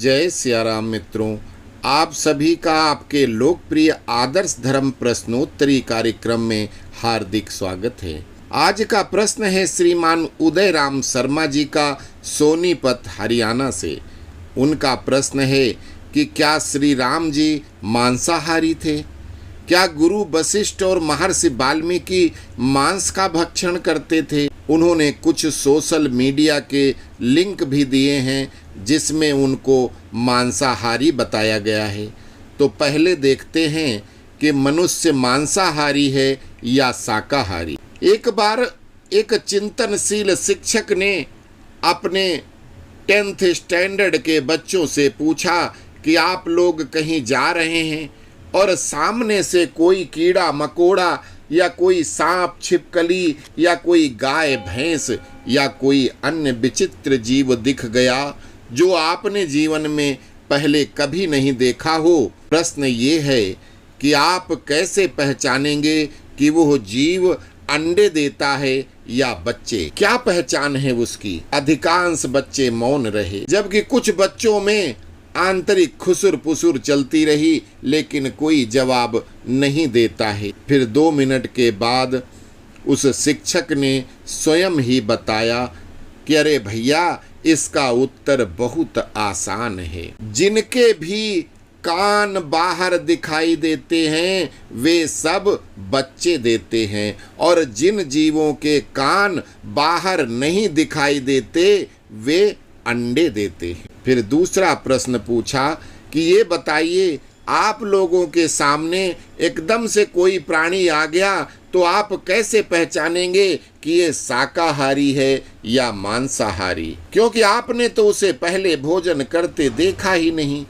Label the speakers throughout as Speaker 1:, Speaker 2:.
Speaker 1: जय सिया राम मित्रों, आप सभी का आपके लोकप्रिय आदर्श धर्म प्रश्नोत्तरी कार्यक्रम में हार्दिक स्वागत है। आज का प्रश्न है श्रीमान उदय राम शर्मा जी का सोनीपत हरियाणा से। उनका प्रश्न है कि क्या श्री राम जी मांसाहारी थे? क्या गुरु वशिष्ठ और महर्षि वाल्मीकि मांस का भक्षण करते थे? उन्होंने कुछ सोशल मीडिया के लिंक भी दिए हैं जिसमें उनको मांसाहारी बताया गया है। तो पहले देखते हैं कि मनुष्य मांसाहारी है या शाकाहारी। एक बार एक चिंतनशील शिक्षक ने अपने 10th स्टैंडर्ड के बच्चों से पूछा कि आप लोग कहीं जा रहे हैं और सामने से कोई कीड़ा मकोड़ा या कोई सांप छिपकली या कोई गाय भैंस या कोई अन्य विचित्र जीव दिख गया जो आपने जीवन में पहले कभी नहीं देखा हो। प्रश्न ये है कि आप कैसे पहचानेंगे कि वह जीव अंडे देता है या बच्चे? क्या पहचान है उसकी? अधिकांश बच्चे मौन रहे, जबकि कुछ बच्चों में आंतरिक खुसुर पुसुर चलती रही, लेकिन कोई जवाब नहीं देता है। फिर 2 मिनट के बाद उस शिक्षक ने स्वयं ही बताया कि अरे भैया, इसका उत्तर बहुत आसान है। जिनके भी कान बाहर दिखाई देते हैं वे सब बच्चे देते हैं, और जिन जीवों के कान बाहर नहीं दिखाई देते वे अंडे देते हैं। फिर दूसरा प्रश्न पूछा कि ये बताइए, आप लोगों के सामने एकदम से कोई प्राणी आ गया तो आप कैसे पहचानेंगे कि ये शाकाहारी है या मांसाहारी? क्योंकि आपने तो उसे पहले भोजन करते देखा ही नहीं।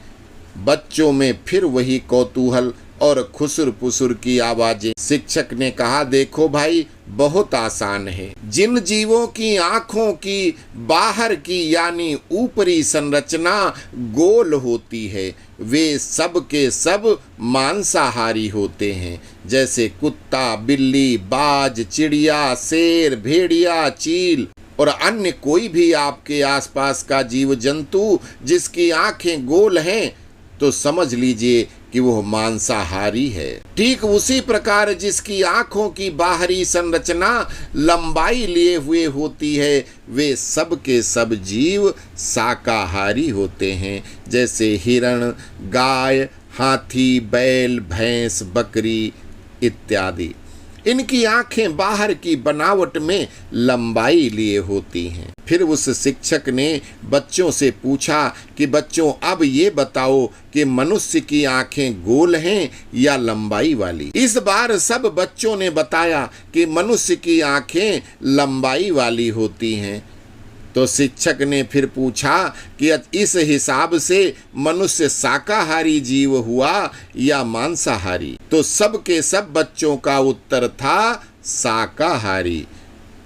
Speaker 1: बच्चों में फिर वही कौतूहल और खुसुर पुसुर की आवाजें। शिक्षक ने कहा, देखो भाई, बहुत आसान है। जिन जीवों की आंखों की बाहर की यानी ऊपरी संरचना गोल होती है वे सब के सब मांसाहारी होते हैं। जैसे कुत्ता, बिल्ली, बाज, चिड़िया, शेर, भेड़िया, चील और अन्य कोई भी आपके आसपास का जीव जंतु जिसकी आंखें गोल हैं तो समझ लीजिए कि वह मांसाहारी है। ठीक उसी प्रकार जिसकी आंखों की बाहरी संरचना लंबाई लिए हुए होती है वे सब के सब जीव शाकाहारी होते हैं। जैसे हिरण, गाय, हाथी, बैल, भैंस, बकरी इत्यादि। इनकी आंखें बाहर की बनावट में लंबाई लिए होती हैं। फिर उस शिक्षक ने बच्चों से पूछा कि बच्चों, अब ये बताओ कि मनुष्य की आंखें गोल हैं या लंबाई वाली? इस बार सब बच्चों ने बताया कि मनुष्य की आंखें लंबाई वाली होती हैं। तो शिक्षक ने फिर पूछा कि इस हिसाब से मनुष्य शाकाहारी जीव हुआ या मांसाहारी? तो सब के सब बच्चों का उत्तर था शाकाहारी।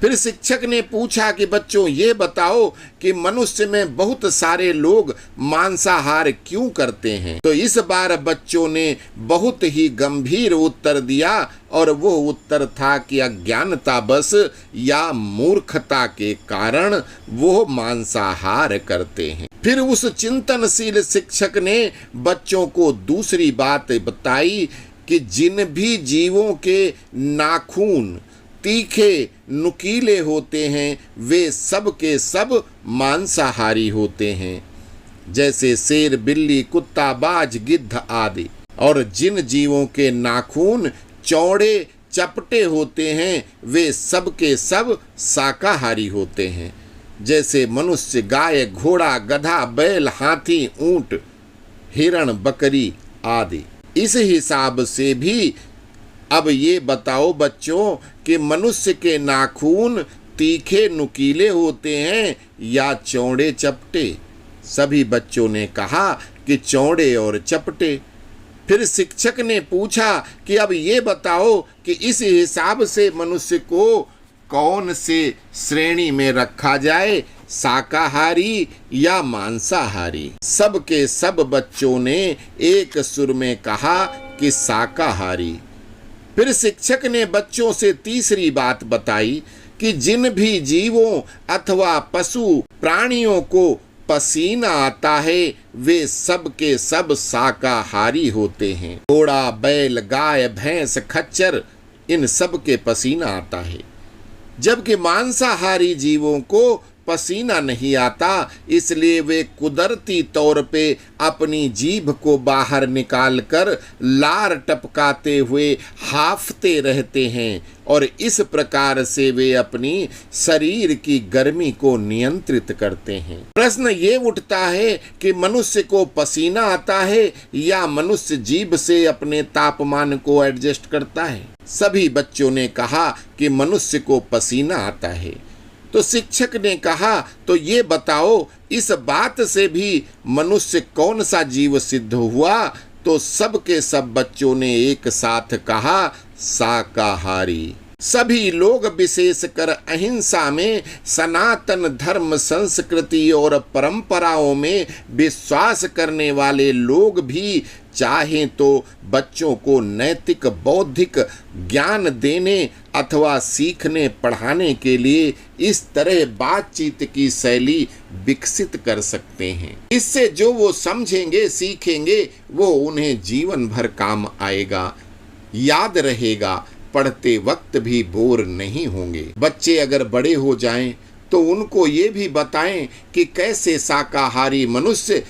Speaker 1: फिर शिक्षक ने पूछा कि बच्चों, ये बताओ कि मनुष्य में बहुत सारे लोग मांसाहार क्यों करते हैं? तो इस बार बच्चों ने बहुत ही गंभीर उत्तर दिया, और वो उत्तर था कि अज्ञानतावश या मूर्खता के कारण वो मांसाहार करते हैं। फिर उस चिंतनशील शिक्षक ने बच्चों को दूसरी बात बताई कि जिन भी जीवों के नाखून तीखे नुकीले होते हैं वे सब के सब मांसाहारी होते हैं। जैसे शेर, बिल्ली, कुत्ता, बाज, गिद्ध आदि। और जिन जीवों के नाखून चौड़े चपटे होते हैं वे सब के सब शाकाहारी होते हैं। जैसे मनुष्य, गाय, घोड़ा, गधा, बैल, हाथी, ऊंट, हिरण, बकरी आदि। इस हिसाब से भी अब ये बताओ बच्चों कि मनुष्य के नाखून तीखे नुकीले होते हैं या चौड़े चपटे? सभी बच्चों ने कहा कि चौड़े और चपटे। फिर शिक्षक ने पूछा कि अब ये बताओ कि इस हिसाब से मनुष्य को कौन से श्रेणी में रखा जाए, शाकाहारी या मांसाहारी? सब के सब बच्चों ने एक सुर में कहा कि शाकाहारी। फिर शिक्षक ने बच्चों से तीसरी बात बताई कि जिन भी जीवों अथवा पशु प्राणियों को पसीना आता है वे सब के सब शाकाहारी होते हैं। घोड़ा, बैल, गाय, भैंस, खच्चर, इन सब के पसीना आता है, जबकि मांसाहारी जीवों को पसीना नहीं आता, इसलिए वे कुदरती तौर पे अपनी जीभ को बाहर निकालकर लार टपकाते हुए हांफते रहते हैं और इस प्रकार से वे अपनी शरीर की गर्मी को नियंत्रित करते हैं। प्रश्न ये उठता है कि मनुष्य को पसीना आता है या मनुष्य जीभ से अपने तापमान को एडजस्ट करता है? सभी बच्चों ने कहा कि मनुष्य को पसीना आता है। तो शिक्षक ने कहा, तो ये बताओ इस बात से भी मनुष्य कौन सा जीव सिद्ध हुआ? तो सब के सब बच्चों ने एक साथ कहा, शाकाहारी। सभी लोग, विशेषकर अहिंसा में, सनातन धर्म, संस्कृति और परंपराओं में विश्वास करने वाले लोग भी चाहें तो बच्चों को नैतिक बौद्धिक ज्ञान देने अथवा सीखने पढ़ाने के लिए इस तरह बातचीत की शैली विकसित कर सकते हैं। इससे जो वो समझेंगे, सीखेंगे, वो उन्हें जीवन भर काम आएगा, याद रहेगा, पढ़ते वक्त भी बोर नहीं होंगे। बच्चे अगर बड़े हो जाएं तो उनको ये भी बताएं कि कैसे शाकाहारी मनुष्य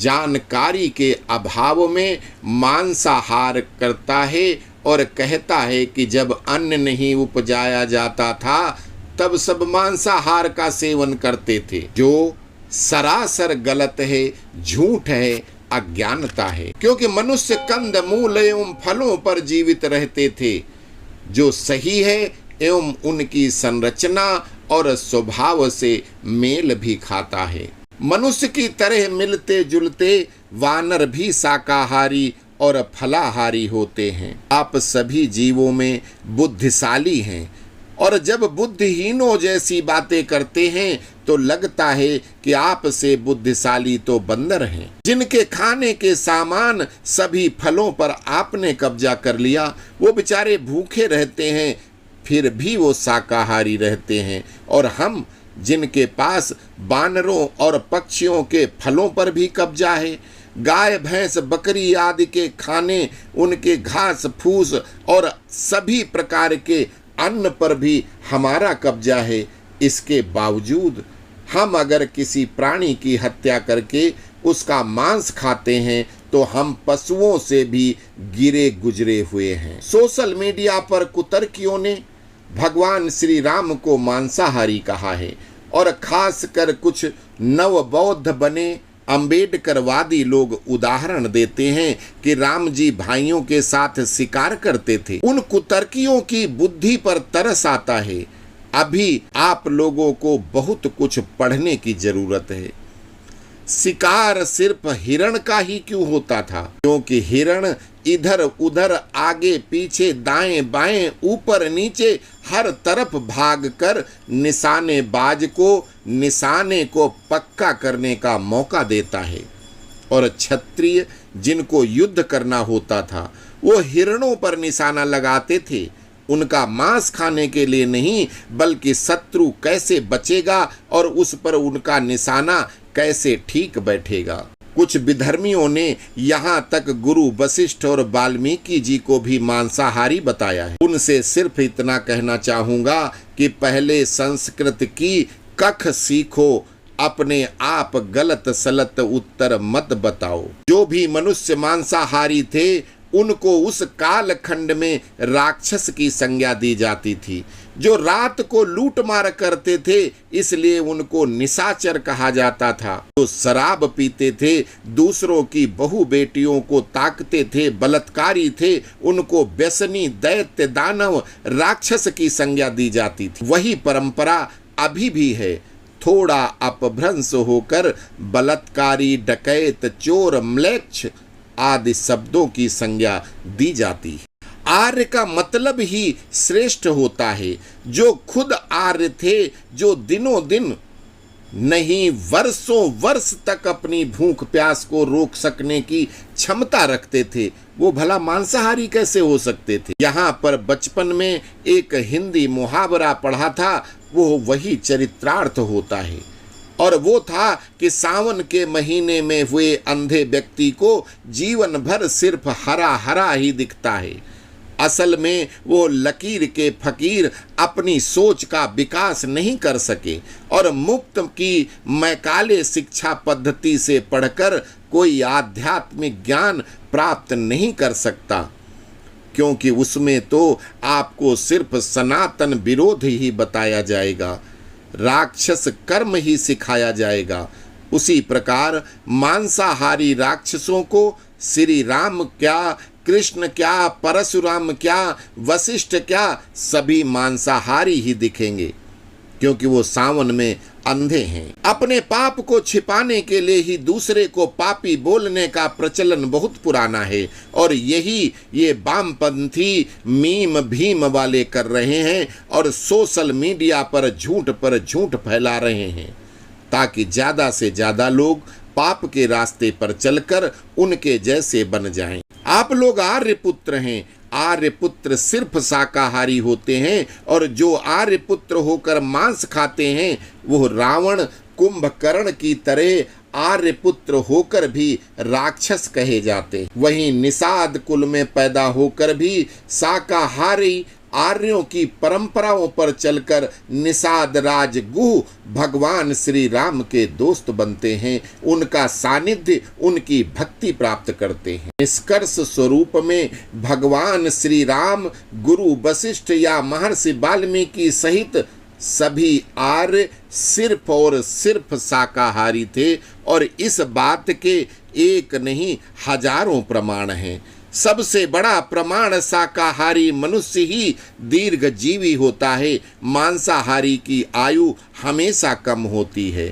Speaker 1: जानकारी के अभाव में मांसाहार करता है और कहता है कि जब अन्न नहीं उपजाया जाता था तब सब मांसाहार का सेवन करते थे, जो सरासर गलत है, झूठ है, अज्ञानता है। क्योंकि मनुष्य कंद मूल एवं फलों पर जीवित रहते थे, जो सही है एवं उनकी संरचना और स्वभाव से मेल भी खाता है। मनुष्य की तरह मिलते जुलते वानर भी शाकाहारी और फलाहारी होते हैं। आप सभी जीवों में बुद्धिशाली हैं और जब बुद्धिहीनों जैसी बातें करते हैं तो लगता है कि आपसे बुद्धिशाली तो बंदर हैं। जिनके खाने के सामान सभी फलों पर आपने कब्जा कर लिया, वो बेचारे भूखे रहते हैं फिर भी वो शाकाहारी रहते हैं, और हम जिनके पास बानरों और पक्षियों के फलों पर भी कब्जा है, गाय, भैंस, बकरी आदि के खाने, उनके घास फूस और सभी प्रकार के अन्न पर भी हमारा कब्जा है, इसके बावजूद हम अगर किसी प्राणी की हत्या करके उसका मांस खाते हैं तो हम पशुओं से भी गिरे गुजरे हुए हैं। सोशल मीडिया पर कुतर्कियों ने भगवान श्री राम को मांसाहारी कहा है और खासकर कुछ नव बौद्ध बने अम्बेडकरवादी लोग उदाहरण देते हैं कि राम जी भाइयों के साथ शिकार करते थे। उन कुतर्कियों की बुद्धि पर तरस आता है। अभी आप लोगों को बहुत कुछ पढ़ने की जरूरत है। शिकार सिर्फ हिरण का ही क्यों होता था? क्योंकि हिरण इधर उधर, आगे पीछे, दाएं बाएं, ऊपर नीचे हर तरफ भागकर निशानेबाज को निशाने को पक्का करने का मौका देता है। और क्षत्रिय जिनको युद्ध करना होता था वो हिरणों पर निशाना लगाते थे, उनका मांस खाने के लिए नहीं बल्कि शत्रु कैसे बचेगा और उस पर उनका निशाना कैसे ठीक बैठेगा। कुछ विधर्मियों ने यहाँ तक गुरु वशिष्ठ और वाल्मीकि जी को भी मांसाहारी बताया है। उनसे सिर्फ इतना कहना चाहूंगा कि पहले संस्कृत की कख सीखो, अपने आप गलत सलत उत्तर मत बताओ। जो भी मनुष्य मांसाहारी थे उनको उस कालखंड में राक्षस की संज्ञा दी जाती थी। जो रात को लूट मार करते थे इसलिए उनको निशाचर कहा जाता था। जो शराब पीते थे, दूसरों की बहु बेटियों को ताकते थे, बलात्कारी थे, उनको व्यसनी, दैत्य, दानव, राक्षस की संज्ञा दी जाती थी। वही परंपरा अभी भी है। थोड़ा अपभ्रंश होकर बलात्कारी, डकैत, चोर, म्लेच्छ आदि शब्दों की संज्ञा दी जाती है। आर्य का मतलब ही श्रेष्ठ होता है। जो खुद आर्य थे, जो दिनों दिन नहीं वर्षों वर्ष तक अपनी भूख प्यास को रोक सकने की क्षमता रखते थे, वो भला मांसाहारी कैसे हो सकते थे? यहाँ पर बचपन में एक हिंदी मुहावरा पढ़ा था, वो वही चरित्रार्थ होता है। और वो था कि सावन के महीने में हुए अंधे व्यक्ति को जीवन भर सिर्फ हरा हरा ही दिखता है। असल में वो लकीर के फकीर अपनी सोच का विकास नहीं कर सके और मुफ्त की मैकाले शिक्षा पद्धति से पढ़कर कोई आध्यात्मिक ज्ञान प्राप्त नहीं कर सकता, क्योंकि उसमें तो आपको सिर्फ सनातन विरोध ही बताया जाएगा, राक्षस कर्म ही सिखाया जाएगा। उसी प्रकार मांसाहारी राक्षसों को श्री राम क्या, कृष्ण क्या, परशुराम क्या, वशिष्ठ क्या, सभी मांसाहारी ही दिखेंगे, क्योंकि वो सावन में अंधे हैं। अपने पाप को छिपाने के लिए ही दूसरे को पापी बोलने का प्रचलन बहुत पुराना है और यही ये वामपंथी मीम भीम वाले कर रहे हैं और सोशल मीडिया पर झूठ फैला रहे हैं, ताकि ज्यादा से ज्यादा लोग पाप के रास्ते पर चलकर उनके जैसे बन जाएं। आप लोग आर्यपुत्र हैं। आर्यपुत्र सिर्फ शाकाहारी होते हैं और जो आर्यपुत्र होकर मांस खाते हैं वो रावण कुंभकर्ण की तरह आर्यपुत्र होकर भी राक्षस कहे जाते। वहीं निषाद कुल में पैदा होकर भी शाकाहारी आर्यों की परंपराओं पर चलकर निषाद राज गुह भगवान श्री राम के दोस्त बनते हैं, उनका सानिध्य, उनकी भक्ति प्राप्त करते हैं। निष्कर्ष स्वरूप में भगवान श्री राम गुरु वशिष्ठ या महर्षि वाल्मीकि सहित सभी आर्य सिर्फ और सिर्फ शाकाहारी थे और इस बात के एक नहीं हजारों प्रमाण हैं। सबसे बड़ा प्रमाण शाकाहारी मनुष्य ही दीर्घजीवी होता है, मांसाहारी की आयु हमेशा कम होती है।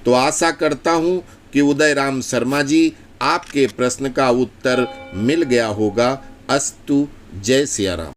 Speaker 1: तो आशा करता हूँ कि उदयराम शर्मा जी आपके प्रश्न का उत्तर मिल गया होगा। अस्तु। जय सिया राम।